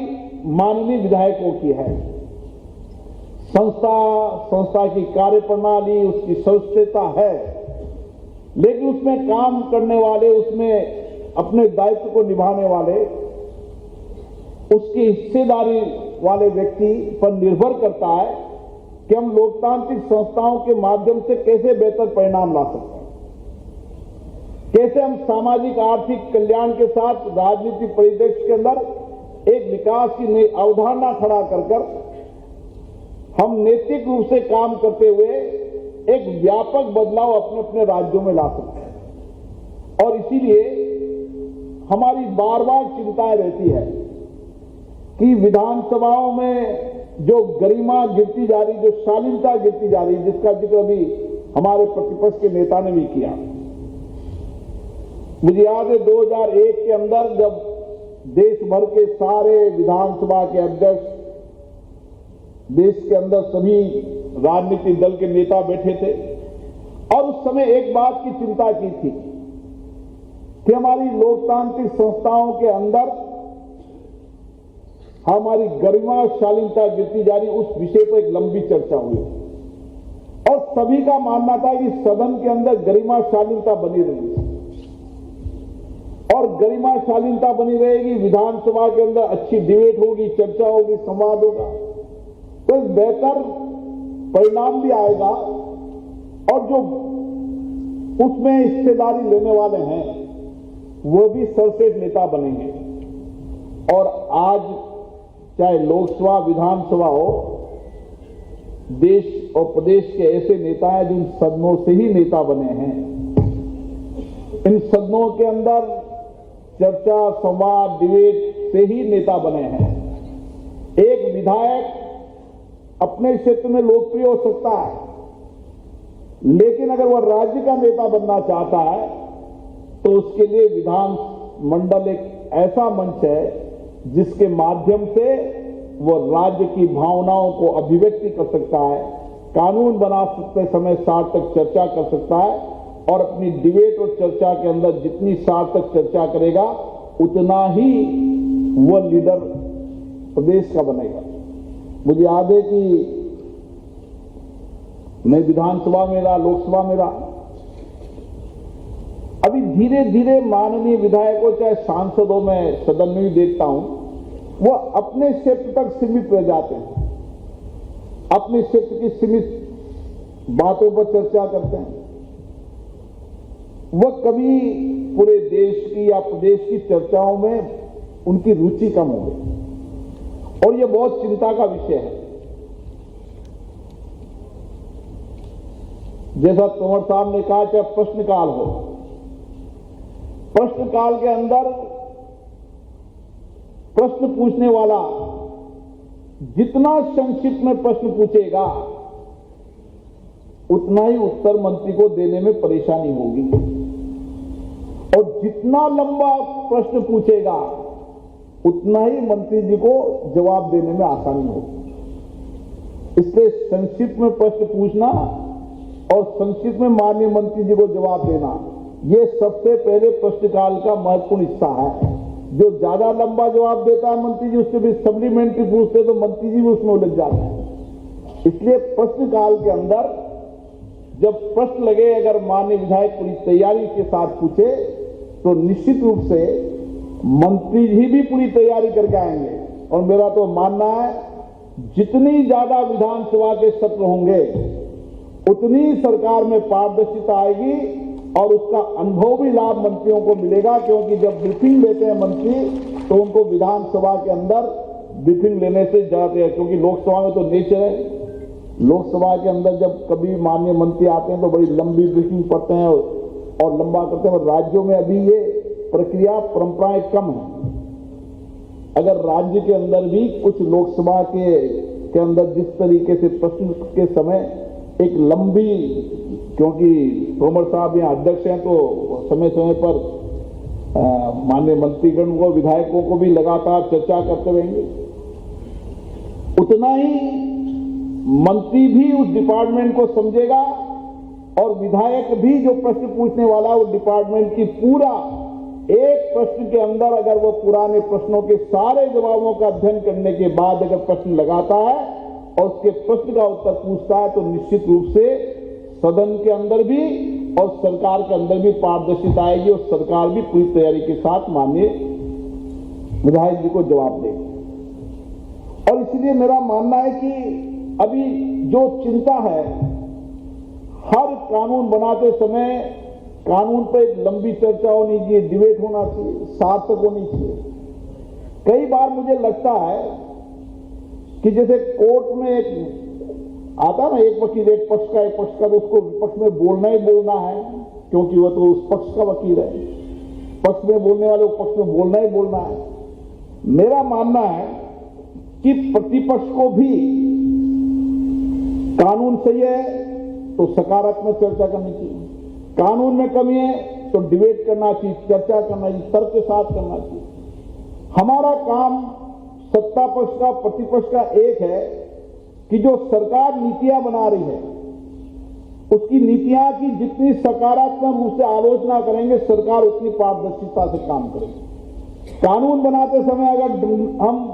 माननीय विधायकों की है। संस्था की कार्यप्रणाली, उसकी सर्वश्रेष्ठता है, लेकिन उसमें काम करने वाले, उसमें अपने दायित्व को निभाने वाले, उसकी हिस्सेदारी वाले व्यक्ति पर निर्भर करता है कि हम लोकतांत्रिक संस्थाओं के माध्यम से कैसे बेहतर परिणाम ला सकते हैं, कैसे हम सामाजिक आर्थिक कल्याण के साथ राजनीतिक परिदृश्य के अंदर एक विकास की अवधारणा खड़ा कर हम नैतिक रूप से काम करते हुए एक व्यापक बदलाव अपने अपने राज्यों में ला सकते हैं। और इसीलिए हमारी बार बार चिंताएं रहती है कि विधानसभाओं में जो गरिमा गिरती जा रही, जो शालीनता गिरती जा रही, जिसका जिक्र अभी हमारे प्रतिपक्ष के नेता ने भी किया। मुझे याद है 2001 के अंदर जब देश भर के सारे विधानसभा के अध्यक्ष, देश के अंदर सभी राजनीतिक दल के नेता बैठे थे और उस समय एक बात की चिंता की थी कि हमारी लोकतांत्रिक संस्थाओं के अंदर हमारी गरिमा और शालीनता गिरती जा रही, उस विषय पर एक लंबी चर्चा हुई और सभी का मानना था कि सदन के अंदर गरिमा शालीनता बनी रहेगी और गरिमा शालीनता बनी रहेगी, विधानसभा के अंदर अच्छी डिबेट होगी, चर्चा होगी, संवाद होगा, तो एक बेहतर परिणाम भी आएगा और जो उसमें हिस्सेदारी लेने वाले हैं वो भी सर्वश्रेष्ठ नेता बनेंगे। और आज चाहे लोकसभा विधानसभा हो, देश और प्रदेश के ऐसे नेता हैं जिन सदनों से ही नेता बने हैं। इन सदनों के अंदर चर्चा, संवाद, डिबेट से ही नेता बने हैं। एक विधायक अपने क्षेत्र में लोकप्रिय हो सकता है, लेकिन अगर वह राज्य का नेता बनना चाहता है तो उसके लिए विधान मंडल एक ऐसा मंच है जिसके माध्यम से वो राज्य की भावनाओं को अभिव्यक्ति कर सकता है, कानून बना सकते समय सार्थक चर्चा कर सकता है और अपनी डिबेट और चर्चा के अंदर जितनी सार्थक चर्चा करेगा उतना ही वो लीडर प्रदेश का बनेगा। मुझे याद है कि मैं विधानसभा में रहा, लोकसभा में रहा। अभी धीरे धीरे माननीय विधायकों चाहे सांसदों में सदन में भी देखता हूं, वो अपने क्षेत्र तक सीमित रह जाते हैं, अपने क्षेत्र की सीमित बातों पर चर्चा करते हैं। वह कभी पूरे देश की या प्रदेश की चर्चाओं में उनकी रुचि कम हो गई और यह बहुत चिंता का विषय है। जैसा तोमर साहब ने कहा, चाहे प्रश्नकाल हो, प्रश्नकाल के अंदर प्रश्न पूछने वाला जितना संक्षिप्त में प्रश्न पूछेगा उतना ही उत्तर मंत्री को देने में परेशानी होगी, और जितना लंबा प्रश्न पूछेगा उतना ही मंत्री जी को जवाब देने में आसानी होगी। इसलिए संक्षिप्त में प्रश्न पूछना और संक्षिप्त में माननीय मंत्री जी को जवाब देना, यह सबसे पहले प्रश्नकाल का महत्वपूर्ण हिस्सा है। जो ज्यादा लंबा जवाब देता है मंत्री जी, उससे भी सप्लीमेंट्री पूछते तो मंत्री जी भी उसमें उलझ जाते हैं। इसलिए प्रश्नकाल के अंदर जब प्रश्न लगे, अगर माननीय विधायक पूरी तैयारी के साथ पूछे तो निश्चित रूप से मंत्री जी भी पूरी तैयारी करके आएंगे। और मेरा तो मानना है, जितनी ज्यादा विधानसभा के सत्र होंगे उतनी सरकार में पारदर्शिता आएगी और उसका अनुभव भी लाभ मंत्रियों को मिलेगा, क्योंकि जब ब्रीफिंग लेते हैं मंत्री तो उनको विधानसभा के अंदर ब्रीफिंग लेने से जाते हैं, क्योंकि लोकसभा में तो नेचर है, लोकसभा के अंदर जब कभी माननीय मंत्री आते हैं तो बड़ी लंबी ब्रीफिंग पढ़ते हैं और लंबा करते हैं। और राज्यों में अभी ये प्रक्रिया परंपराएं कम है। अगर राज्य के अंदर भी कुछ लोकसभा के अंदर जिस तरीके से प्रश्न के समय एक लंबी, क्योंकि तोमर साहब यहाँ अध्यक्ष हैं तो समय समय पर माननीय मंत्रीगण को, विधायकों को भी लगातार चर्चा करते रहेंगे, उतना ही मंत्री भी उस डिपार्टमेंट को समझेगा और विधायक भी जो प्रश्न पूछने वाला है वो डिपार्टमेंट की पूरा एक प्रश्न के अंदर अगर वो पुराने प्रश्नों के सारे जवाबों का अध्ययन करने के बाद अगर प्रश्न लगाता है और उसके प्रश्न का उत्तर पूछता है तो निश्चित रूप से सदन के अंदर भी और सरकार के अंदर भी पारदर्शिता आएगी और सरकार भी पूरी तैयारी के साथ माननीय विधायक जी को जवाब देगी। और इसलिए मेरा मानना है कि अभी जो चिंता है, हर कानून बनाते समय कानून पर एक लंबी चर्चा होनी चाहिए, डिबेट होना चाहिए, सार्थक होनी चाहिए। कई बार मुझे लगता है कि जैसे कोर्ट में एक आता ना, एक वकील एक पक्ष का एक पक्ष का, तो उसको विपक्ष में बोलना ही बोलना है, क्योंकि वह तो उस पक्ष का वकील है। पक्ष में बोलने वाले को पक्ष में बोलना ही बोलना है। मेरा मानना है कि प्रतिपक्ष को भी कानून सही है तो सकारात्मक चर्चा करनी चाहिए, कानून में कमी है तो डिबेट करना चाहिए, चर्चा करना चाहिए, तर्क के साथ करना चाहिए। हमारा काम सत्ता पक्ष का प्रतिपक्ष का एक है कि जो सरकार नीतियां बना रही है उसकी नीतियां की जितनी सकारात्मक रूप से आलोचना करेंगे, सरकार उतनी पारदर्शिता से काम करेगी। कानून बनाते समय अगर हम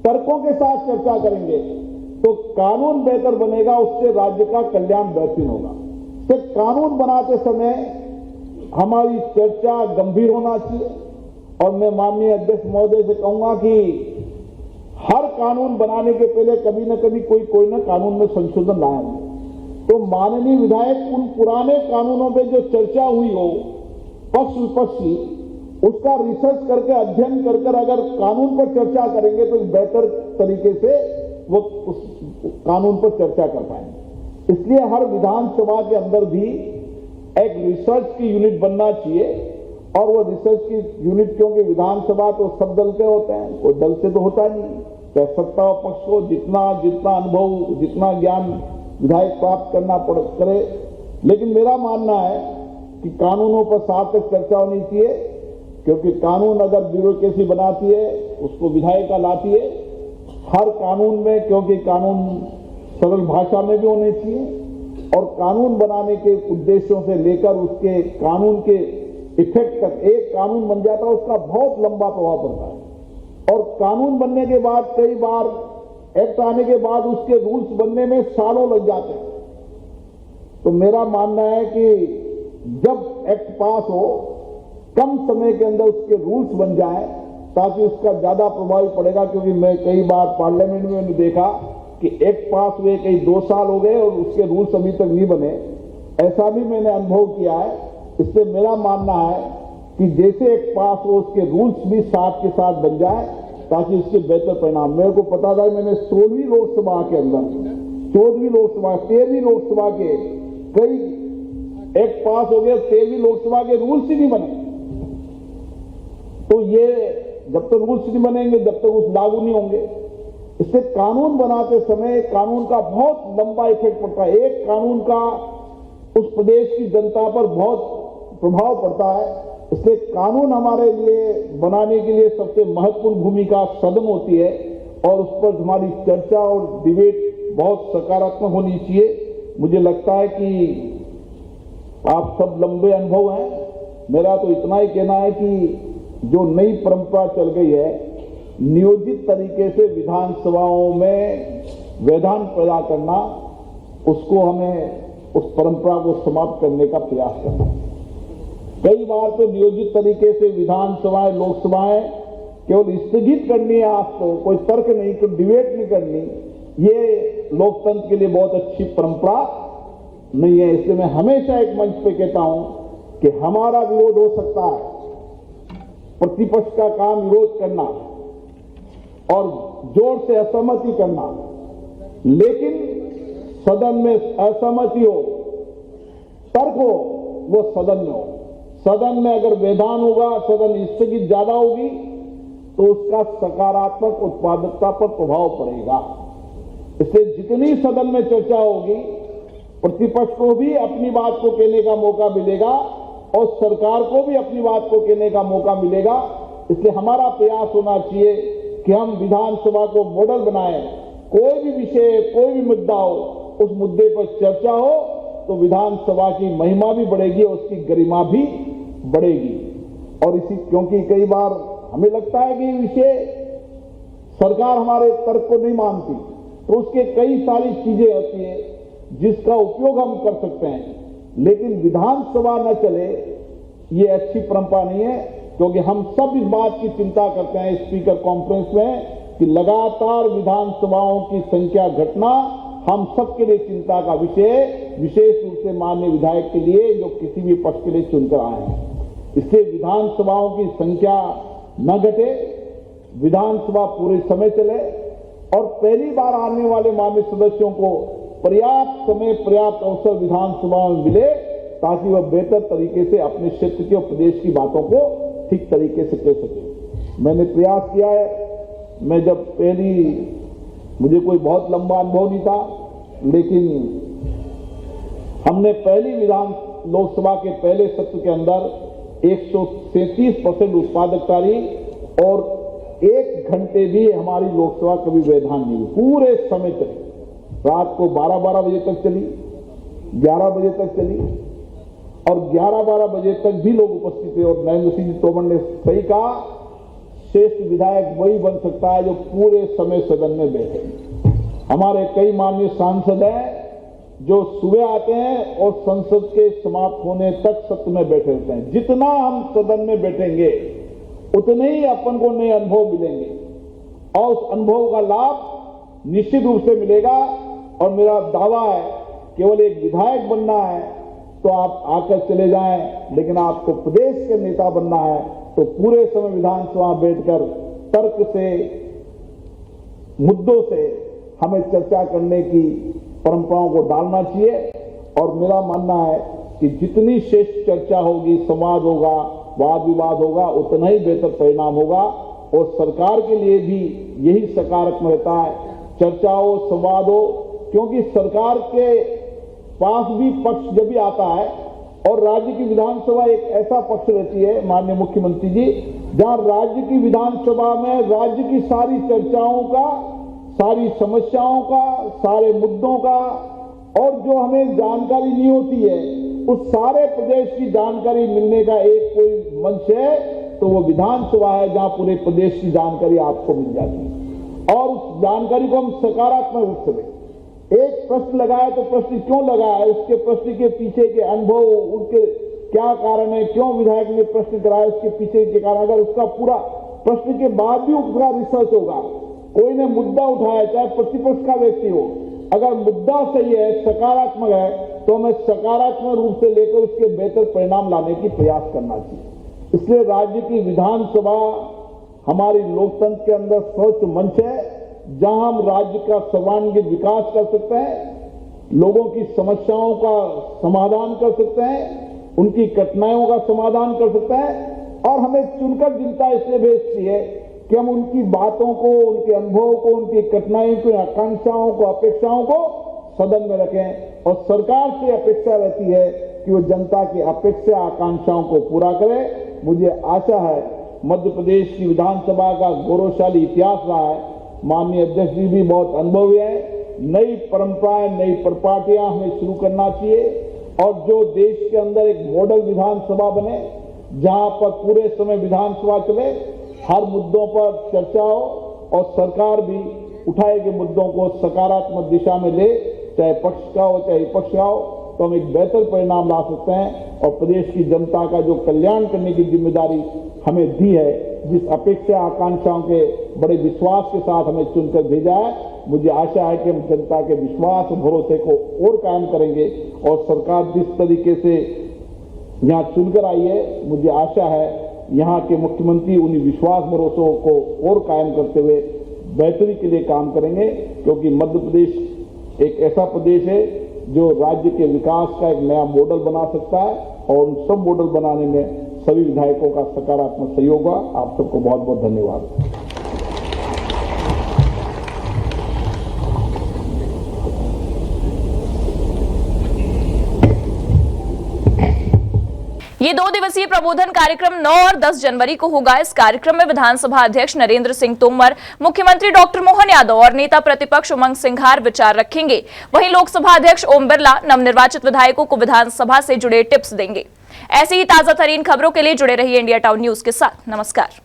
तर्कों के साथ चर्चा करेंगे तो कानून बेहतर बनेगा, उससे राज्य का कल्याण बेहतर होगा। तो कानून बनाते समय हमारी चर्चा गंभीर होना चाहिए और मैं माननीय अध्यक्ष महोदय से कहूंगा कि हर कानून बनाने के पहले कभी न कभी कोई न कानून में संशोधन लाएंगे। तो माननीय विधायक उन पुराने कानूनों पे जो चर्चा हुई हो पक्ष विपक्ष की, उसका रिसर्च करके अध्ययन कर अगर कानून पर चर्चा करेंगे तो बेहतर तरीके से वो उस कानून पर चर्चा कर पाएंगे। इसलिए हर विधानसभा के अंदर भी एक रिसर्च की यूनिट बनना चाहिए और वो रिसर्च की यूनिट, क्योंकि विधानसभा तो सब दल के होते हैं, कोई दल से तो होता नहीं। चाहे सत्ता और पक्ष को जितना अनुभव, जितना ज्ञान विधायक प्राप्त करना करे, लेकिन मेरा मानना है कि कानूनों पर सार्थक चर्चा होनी चाहिए, क्योंकि कानून अगर ब्यूरोक्रेसी बनाती है उसको विधायिका लाती है। हर कानून में, क्योंकि कानून सरल भाषा में भी होने चाहिए और कानून बनाने के उद्देश्यों से लेकर उसके कानून के इफेक्ट तक, एक कानून बन जाता है उसका बहुत लंबा प्रभाव पड़ता है। और कानून बनने के बाद कई बार एक्ट आने के बाद उसके रूल्स बनने में सालों लग जाते हैं। मेरा मानना है कि जब एक्ट पास हो, कम समय के अंदर उसके रूल्स बन जाए ताकि उसका ज्यादा प्रभाव पड़ेगा। क्योंकि मैं कई बार पार्लियामेंट में मैंने देखा कि एक्ट पास हुए कई 2 साल हो गए और उसके रूल्स अभी तक नहीं बने। ऐसा भी मैंने अनुभव किया है। इससे मेरा मानना है कि जैसे एक्ट पास हो उसके रूल्स भी साथ के साथ बन जाए ताकि उसके बेहतर परिणाम। मेरे को पता था, मैंने 16वीं लोकसभा के अंदर, 14वीं लोकसभा, 13वीं लोकसभा के कई एक्ट पास हो गए, 13वीं लोकसभा के रूल्स ही नहीं बने। तो ये जब तक रूल्स नहीं बनेंगे, जब तक रूल्स लागू नहीं होंगे, इससे कानून बनाते समय कानून का बहुत लंबा इफेक्ट पड़ता है। एक कानून का उस प्रदेश की जनता पर बहुत प्रभाव पड़ता है। इसलिए कानून हमारे लिए बनाने के लिए सबसे महत्वपूर्ण भूमिका सदन होती है और उस पर हमारी चर्चा और डिबेट बहुत सकारात्मक होनी चाहिए। मुझे लगता है कि आप सब लंबे अनुभव हैं। मेरा तो इतना ही कहना है कि जो नई परंपरा चल गई है, नियोजित तरीके से विधानसभाओं में व्यवधान पैदा करना, उसको हमें उस परंपरा को समाप्त करने का प्रयास करना। कई बार तो नियोजित तरीके से विधानसभाएं, लोकसभाएं केवल स्थगित करनी है, आपको कोई तर्क नहीं, कोई डिबेट नहीं करनी, ये लोकतंत्र के लिए बहुत अच्छी परंपरा नहीं है। इसलिए मैं हमेशा एक मंच पे कहता हूं कि हमारा विरोध हो सकता है, प्रतिपक्ष का काम विरोध करना और जोर से असहमति करना, लेकिन सदन में असहमति हो, तर्क हो, वो सदन में हो। सदन में अगर व्यवधान होगा, सदन स्थगित ज्यादा होगी तो उसका सकारात्मक उत्पादकता पर प्रभाव पड़ेगा। इसलिए जितनी सदन में चर्चा होगी, प्रतिपक्ष को भी अपनी बात को कहने का मौका मिलेगा और सरकार को भी अपनी बात को कहने का मौका मिलेगा। इसलिए हमारा प्रयास होना चाहिए कि हम विधानसभा को मॉडल बनाएं। कोई भी विषय, कोई भी मुद्दा हो, उस मुद्दे पर चर्चा हो तो विधानसभा की महिमा भी बढ़ेगी और उसकी गरिमा भी बढ़ेगी। और इसी क्योंकि कई बार हमें लगता है कि विषय सरकार हमारे तर्क को नहीं मानती, तो उसके कई सारी चीजें होती हैं जिसका उपयोग हम कर सकते हैं, लेकिन विधानसभा न चले ये अच्छी परंपरा नहीं है। क्योंकि हम सब इस बात की चिंता करते हैं स्पीकर कॉन्फ्रेंस में कि लगातार विधानसभाओं की संख्या घटना हम सबके लिए चिंता का विषय, विशेष रूप से माननीय विधायक के लिए जो किसी भी पक्ष के लिए चुनकर आए हैं। इससे विधानसभाओं की संख्या न घटे, विधानसभा पूरे समय चले और पहली बार आने वाले माननीय सदस्यों को पर्याप्त समय, पर्याप्त अवसर विधानसभा में मिले ताकि वह बेहतर तरीके से अपने क्षेत्र के और प्रदेश की बातों को ठीक तरीके से कह सके। मैंने प्रयास किया है। मैं जब मुझे कोई बहुत लंबा अनुभव नहीं था, लेकिन हमने पहली लोकसभा के पहले सत्र के अंदर 137% उत्पादकता रही और 1 घंटे भी हमारी लोकसभा कभी व्यवधान नहीं हुई। पूरे समय चली, रात को 12-12 बजे तक चली, 11 बजे तक चली और 11-12 बजे तक भी लोग उपस्थित थे। और नरेंद्र सिंह तोमर ने सही कहा, श्रेष्ठ विधायक वही बन सकता है जो पूरे समय सदन में बैठे। हमारे कई माननीय सांसद हैं जो सुबह आते हैं और संसद के समाप्त होने तक सत्र में बैठे रहते हैं। जितना हम सदन में बैठेंगे उतने ही अपन को नए अनुभव मिलेंगे और उस अनुभव का लाभ निश्चित रूप से मिलेगा। और मेरा दावा है, केवल एक विधायक बनना है तो आप आकर चले जाएं, लेकिन आपको प्रदेश के नेता बनना है तो पूरे समय विधानसभा बैठकर तर्क से, मुद्दों से हमें चर्चा करने की परंपराओं को डालना चाहिए। और मेरा मानना है कि जितनी श्रेष्ठ चर्चा होगी, संवाद होगा, वाद विवाद होगा, उतना ही बेहतर परिणाम होगा। और सरकार के लिए भी यही सकारात्मक रहता है, चर्चा हो, संवाद हो, क्योंकि सरकार के पास भी पक्ष जब भी आता है और राज्य की विधानसभा एक ऐसा पक्ष रहती है, माननीय मुख्यमंत्री जी, जहां राज्य की विधानसभा में राज्य की सारी चर्चाओं का, सारी समस्याओं का, सारे मुद्दों का और जो हमें जानकारी नहीं होती है उस सारे प्रदेश की जानकारी मिलने का एक कोई मंच है तो वो विधानसभा है, जहां पूरे प्रदेश की जानकारी आपको मिल जाती है। और उस जानकारी को हम सकारात्मक रूप से एक प्रश्न लगाया तो प्रश्न क्यों लगाया, उसके प्रश्न के पीछे के अनुभव, उसके क्या कारण है, क्यों विधायक ने प्रश्न कराया, उसके पीछे के कारण, अगर उसका पूरा प्रश्न के बाद भी उसका रिसर्च होगा, कोई ने मुद्दा उठाया, चाहे प्रतिपक्ष का व्यक्ति हो, अगर मुद्दा सही है, सकारात्मक है, तो हमें सकारात्मक रूप से लेकर उसके बेहतर परिणाम लाने की प्रयास करना चाहिए। इसलिए राज्य की विधानसभा हमारी लोकतंत्र के अंदर सर्वोच्च मंच है, जहां हम राज्य का सर्वांगीण विकास कर सकते हैं, लोगों की समस्याओं का समाधान कर सकते हैं, उनकी कठिनाइयों का समाधान कर सकते हैं, और हमें चुनकर जनता इसलिए भेजती है कि हम उनकी बातों को, उनके अनुभवों को, उनकी कठिनाइयों को, आकांक्षाओं को, अपेक्षाओं को सदन में रखें, और सरकार से अपेक्षा रहती है कि वो जनता की अपेक्षा, आकांक्षाओं को पूरा करे। मुझे आशा है मध्य प्रदेश की विधानसभा का गौरवशाली इतिहास रहा है, माननीय अध्यक्ष जी भी बहुत अनुभवी है, नई परंपराएं, नई परिपाटियां हमें शुरू करना चाहिए, और जो देश के अंदर एक मॉडल विधानसभा बने, जहां पर पूरे समय विधानसभा चले, हर मुद्दों पर चर्चा हो, और सरकार भी उठाए गए मुद्दों को सकारात्मक दिशा में ले, चाहे पक्ष का हो चाहे विपक्ष का हो, तो हम एक बेहतर परिणाम ला सकते हैं। और प्रदेश की जनता का जो कल्याण करने की जिम्मेदारी हमें दी है, जिस अपेक्षा आकांक्षाओं के बड़े विश्वास के साथ हमें चुनकर भेजा है, मुझे आशा है कि हम जनता के विश्वास और भरोसे को और कायम करेंगे, और सरकार जिस तरीके से यहाँ चुनकर आई है, मुझे आशा है यहाँ के मुख्यमंत्री उन्हीं विश्वास भरोसों को और कायम करते हुए बेहतरी के लिए काम करेंगे, क्योंकि मध्य प्रदेश एक ऐसा प्रदेश है जो राज्य के विकास का एक नया मॉडल बना सकता है, और उन सब मॉडल बनाने में सभी विधायकों का सकारात्मक सहयोग होगा। आप सबको बहुत बहुत धन्यवाद। ये 2 दिवसीय प्रबोधन कार्यक्रम 9 और 10 जनवरी को होगा। इस कार्यक्रम में विधानसभा अध्यक्ष नरेंद्र सिंह तोमर, मुख्यमंत्री डॉक्टर मोहन यादव और नेता प्रतिपक्ष उमंग सिंघार विचार रखेंगे। वहीं लोकसभा अध्यक्ष ओम बिरला नवनिर्वाचित विधायकों को विधानसभा से जुड़े टिप्स देंगे। ऐसी ही ताजा तरीन खबरों के लिए जुड़े रहिए इंडिया टाउन न्यूज के साथ। नमस्कार।